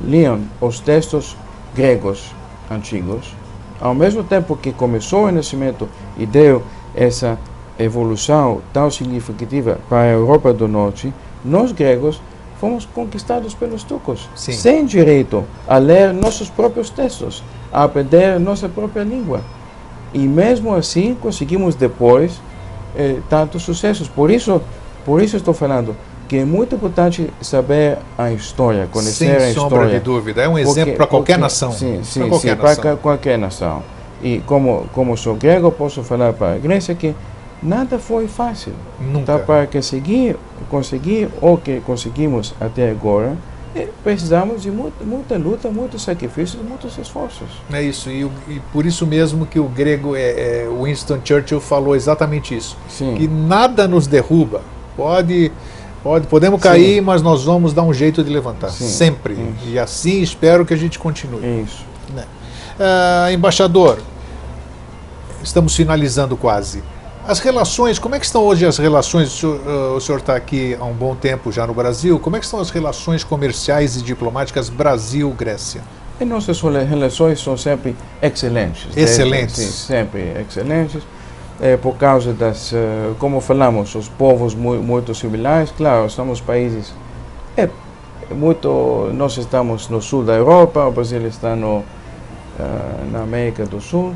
liam os textos gregos antigos, ao mesmo tempo que começou o Renascimento e deu essa evolução tão significativa para a Europa do Norte, nós gregos fomos conquistados pelos turcos, sem direito a ler nossos próprios textos, a aprender nossa própria língua. E mesmo assim conseguimos depois tantos sucessos. Por isso estou falando que é muito importante saber a história, conhecer a história. Sem sombra de dúvida, é um exemplo para qualquer nação. Sim, para qualquer nação. E como sou grego, posso falar para a Grécia que nada foi fácil. Nunca. Então, para conseguir o que conseguimos até agora, precisamos de muita luta, muitos sacrifícios, muitos esforços. É isso, e por isso mesmo que o grego, Winston Churchill falou exatamente isso. Sim. Que nada nos derruba. Podemos cair, mas nós vamos dar um jeito de levantar. Sim. Sempre. E assim espero que a gente continue. Isso. Embaixador, estamos finalizando quase. As relações, como é que estão hoje as relações? O senhor está aqui há um bom tempo já no Brasil. Como é que estão as relações comerciais e diplomáticas Brasil-Grécia? E nossas relações são sempre excelentes. Excelentes. Sim, sempre excelentes. Por causa como falamos, os povos muito similares. Claro, somos países nós estamos no sul da Europa, o Brasil está na América do Sul.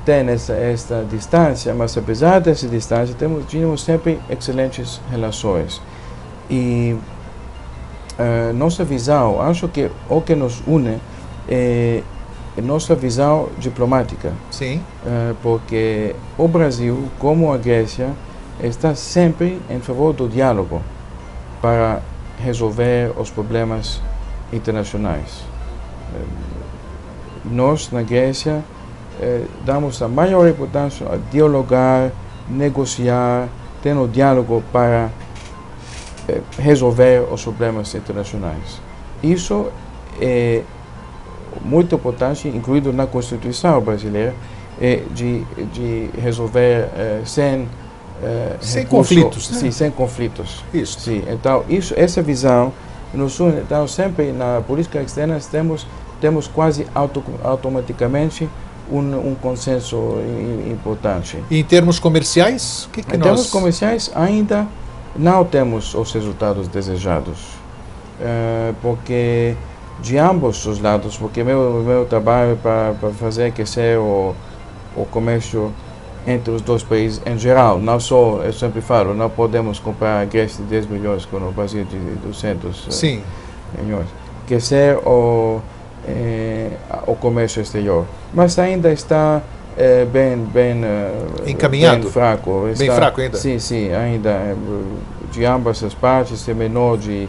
Tem esta distância, mas apesar dessa distância, tínhamos sempre excelentes relações. E nossa visão, acho que o que nos une é nossa visão diplomática. Sim. Porque o Brasil, como a Grécia, está sempre em favor do diálogo para resolver os problemas internacionais. Nós, na Grécia, damos a maior importância a dialogar, negociar, ter um diálogo para resolver os problemas internacionais. Isso é muito importante, incluído na Constituição brasileira, de resolver sem conflitos. Né? Sim, sem conflitos. Isso. Sim, então, essa visão nos une. Então, sempre na política externa temos quase automaticamente um consenso importante. E em termos comerciais, termos comerciais ainda não temos os resultados desejados, porque de ambos os lados, porque meu trabalho para fazer crescer o comércio entre os dois países em geral. Não só, eu sempre falo, não podemos comparar a Grécia de 10 milhões com o Brasil de 200 milhões. Que ser o comércio exterior. Mas ainda está bem encaminhado, bem fraco. Bem fraco ainda? Sim, ainda de ambas as partes é menor de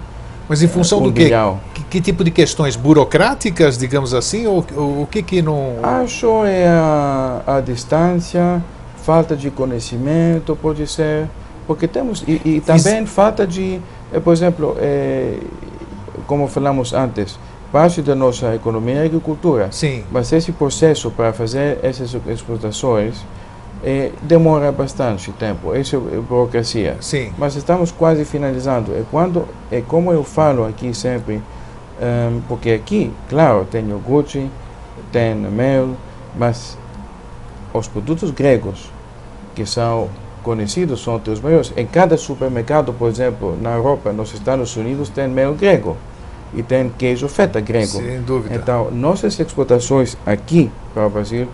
Mas em função do bilhão. Que tipo de questões? Burocráticas, digamos assim? Ou o que não... Acho é a distância, falta de conhecimento, pode ser, porque temos, e também falta de, por exemplo, como falamos antes, parte da nossa economia é a agricultura. Sim. Mas esse processo para fazer essas exportações demora bastante tempo. Isso é burocracia. Sim. Mas estamos quase finalizando. Como eu falo aqui sempre, porque aqui, claro, tem iogurte, tem mel, mas os produtos gregos, que são conhecidos, são os maiores. Em cada supermercado, por exemplo, na Europa, nos Estados Unidos, tem mel grego e tem queijo feta grego. Sem dúvida. Então, nossas exportações aqui para o Brasil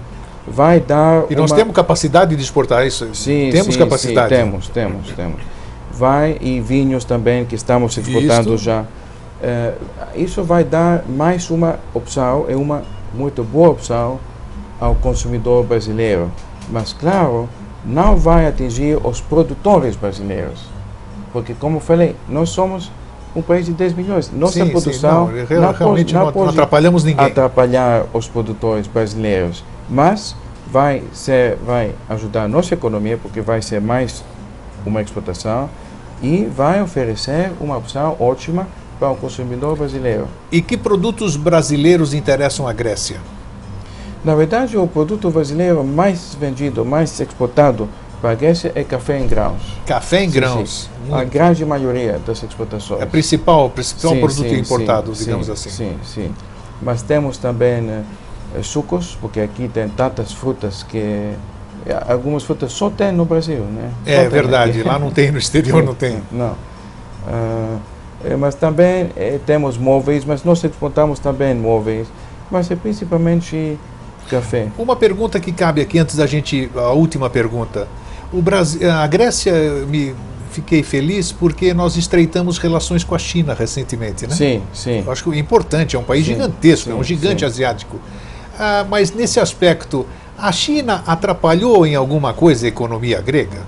vai dar... E nós temos capacidade de exportar isso? Sim, temos capacidade? Sim, temos. Vai, e vinhos também, que estamos exportando já. Isso vai dar mais uma opção, é uma muito boa opção ao consumidor brasileiro. Mas, claro, não vai atingir os produtores brasileiros. Porque, como falei, nós somos um país de 10 milhões. Nossa produção realmente não atrapalhamos ninguém. Atrapalhar os produtores brasileiros. Mas vai ajudar a nossa economia, porque vai ser mais uma exportação e vai oferecer uma opção ótima para o consumidor brasileiro. E que produtos brasileiros interessam à Grécia? Na verdade, o produto brasileiro mais vendido, mais exportado para a Grécia é café em grãos. Café em grãos? Sim. A grande maioria das exportações. É o principal produto importado, digamos assim. Sim. Mas temos também sucos, porque aqui tem tantas frutas que algumas frutas só tem no Brasil, né? É verdade, lá não tem, no exterior não tem. Não. Mas também temos móveis, mas nós exportamos também móveis, mas é principalmente café. Uma pergunta que cabe aqui antes da gente, a última pergunta. A Grécia, fiquei feliz porque nós estreitamos relações com a China recentemente, né? Sim. Eu acho que é importante, é um país gigantesco, é um gigante asiático. Mas nesse aspecto, a China atrapalhou em alguma coisa a economia grega?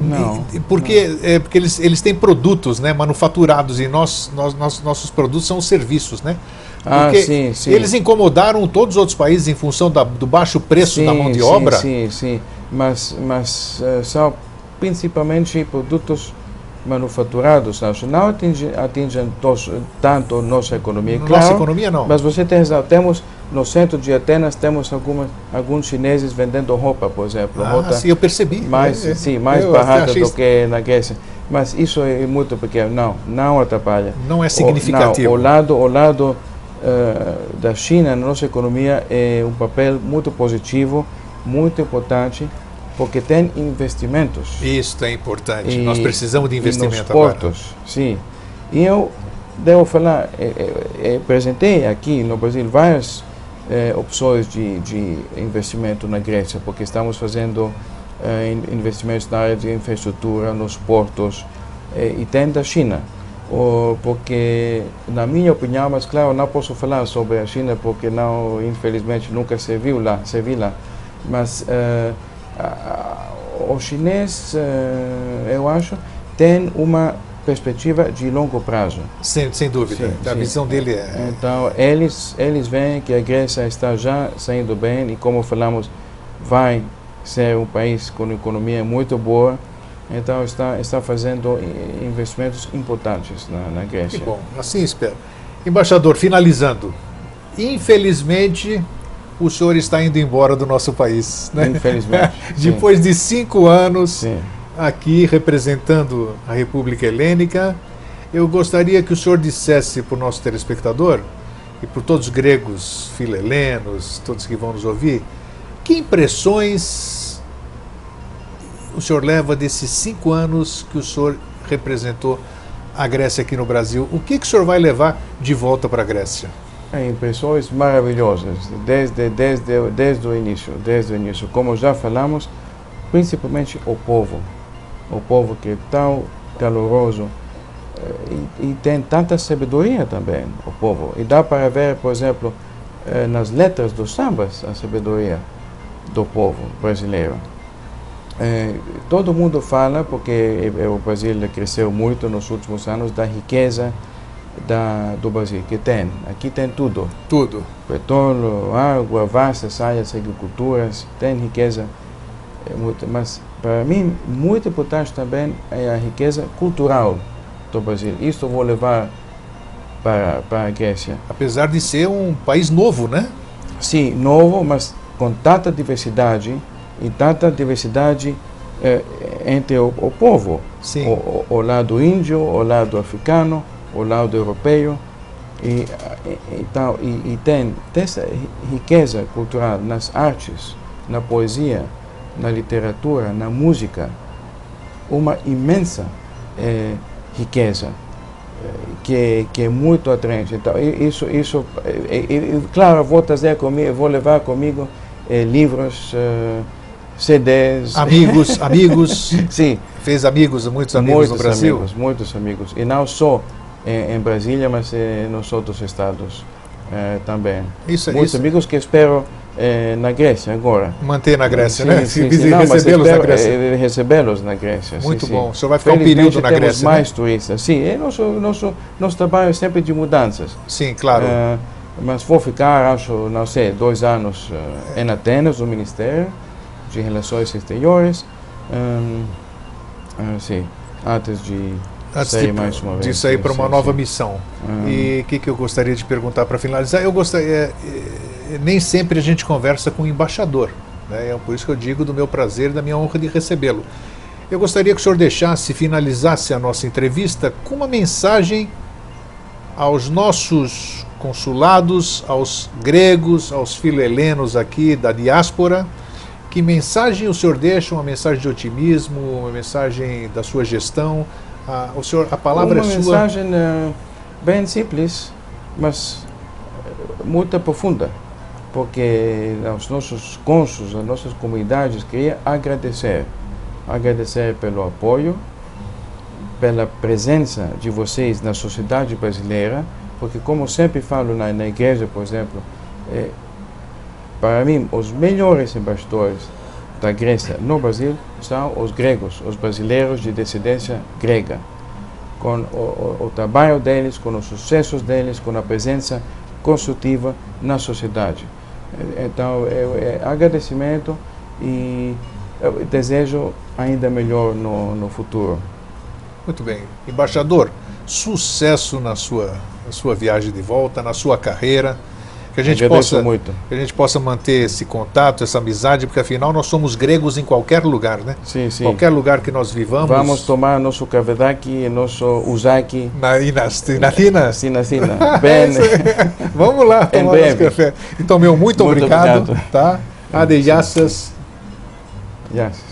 Não. Porque eles têm produtos, né, manufaturados, e nossos produtos são serviços, né? Porque sim. eles incomodaram todos os outros países em função do baixo preço da mão de obra? Sim. Mas são principalmente produtos manufaturados, não atingem tanto a nossa economia. Claro, nossa economia não. Mas você tem razão, temos no centro de Atenas temos alguns chineses vendendo roupa, por exemplo. Roupa sim, eu percebi. Mais barata do que na Grécia. Mas isso é muito pequeno, não atrapalha. Não é significativo. O lado da China na nossa economia é um papel muito positivo, muito importante, porque tem investimentos. Isso é importante. Nós precisamos de investimento nos portos, agora. Sim. E eu devo falar, apresentei aqui no Brasil várias opções de investimento na Grécia, porque estamos fazendo investimentos na área de infraestrutura, nos portos, e tem da China. Porque, na minha opinião, mas claro, não posso falar sobre a China porque não, infelizmente, nunca se vi lá. Mas o chinês, eu acho, tem uma perspectiva de longo prazo. Sem dúvida. A visão dele é... Então, eles veem que a Grécia está já saindo bem e, como falamos, vai ser um país com economia muito boa. Então, está fazendo investimentos importantes na Grécia. Que bom, assim espero. Embaixador, finalizando. Infelizmente, o senhor está indo embora do nosso país, né? Infelizmente. Depois de 5 anos aqui representando a República Helênica, eu gostaria que o senhor dissesse para o nosso telespectador e para todos os gregos filhelenos, todos que vão nos ouvir, que impressões o senhor leva desses 5 anos que o senhor representou a Grécia aqui no Brasil? O que o senhor vai levar de volta para a Grécia? impressões maravilhosas desde o início. Como já falamos, principalmente o povo que é tão caloroso e tem tanta sabedoria também, o povo. E dá para ver, por exemplo, nas letras dos sambas, a sabedoria do povo brasileiro. Todo mundo fala, porque o Brasil cresceu muito nos últimos anos, da riqueza do Brasil, que tem. Aqui tem tudo. Tudo. Petróleo, água, vastas áreas, agriculturas, tem riqueza. Mas, para mim, muito importante também é a riqueza cultural do Brasil. Isso eu vou levar para a Grécia. Apesar de ser um país novo, né? Sim, novo, mas com tanta diversidade, e tanta diversidade entre o povo. Sim. O lado índio, o lado africano, o lado europeu. E tem essa riqueza cultural nas artes, na poesia, na literatura, na música, uma imensa riqueza que é muito atraente. Então, claro, vou trazer comigo, vou levar comigo livros, CDs. Amigos. Sim. Fez muitos amigos no Brasil? Muitos amigos. E não só em Brasília, mas nos outros estados também. Muitos amigos que espero na Grécia agora. Manter na Grécia, sim, né? Sim, recebê-los na Grécia. Recebê-los na Grécia. Muito sim, bom. sim. O senhor vai ficar um período na Grécia, mais né? turistas. Sim, nosso trabalho é sempre de mudanças. Sim, claro. Mas vou ficar, acho, não sei, 2 anos em Atenas, no Ministério de Relações Exteriores. Sim, antes de sair mais uma vez. De sair para uma nova missão. E o que eu gostaria de perguntar para finalizar? Nem sempre a gente conversa com o embaixador, né? Por isso que eu digo do meu prazer e da minha honra de recebê-lo. Eu gostaria que o senhor finalizasse a nossa entrevista com uma mensagem aos nossos consulados, aos gregos, aos filohelenos aqui da diáspora. Que mensagem o senhor deixa? Uma mensagem de otimismo, uma mensagem da sua gestão? A palavra é sua. Uma mensagem bem simples, mas muito profunda, porque aos nossos cônsules, às nossas comunidades, queria agradecer pelo apoio, pela presença de vocês na sociedade brasileira, porque, como sempre falo na igreja, por exemplo, para mim, os melhores embaixadores da Grécia no Brasil são os gregos, os brasileiros de descendência grega, com o trabalho deles, com os sucessos deles, com a presença construtiva na sociedade. Então, agradecimento e eu desejo ainda melhor no futuro. Muito bem. Embaixador, sucesso na sua viagem de volta, na sua carreira. Que a gente possa manter esse contato, essa amizade, porque afinal nós somos gregos em qualquer lugar, né? Sim, sim. Qualquer lugar que nós vivamos. Vamos tomar nosso kavadaki, nosso uzaki. Na Tina? Sim, na Tina. Bem. Vamos lá tomar nosso café. Então, muito obrigado. Tá? Adejassas. Yes.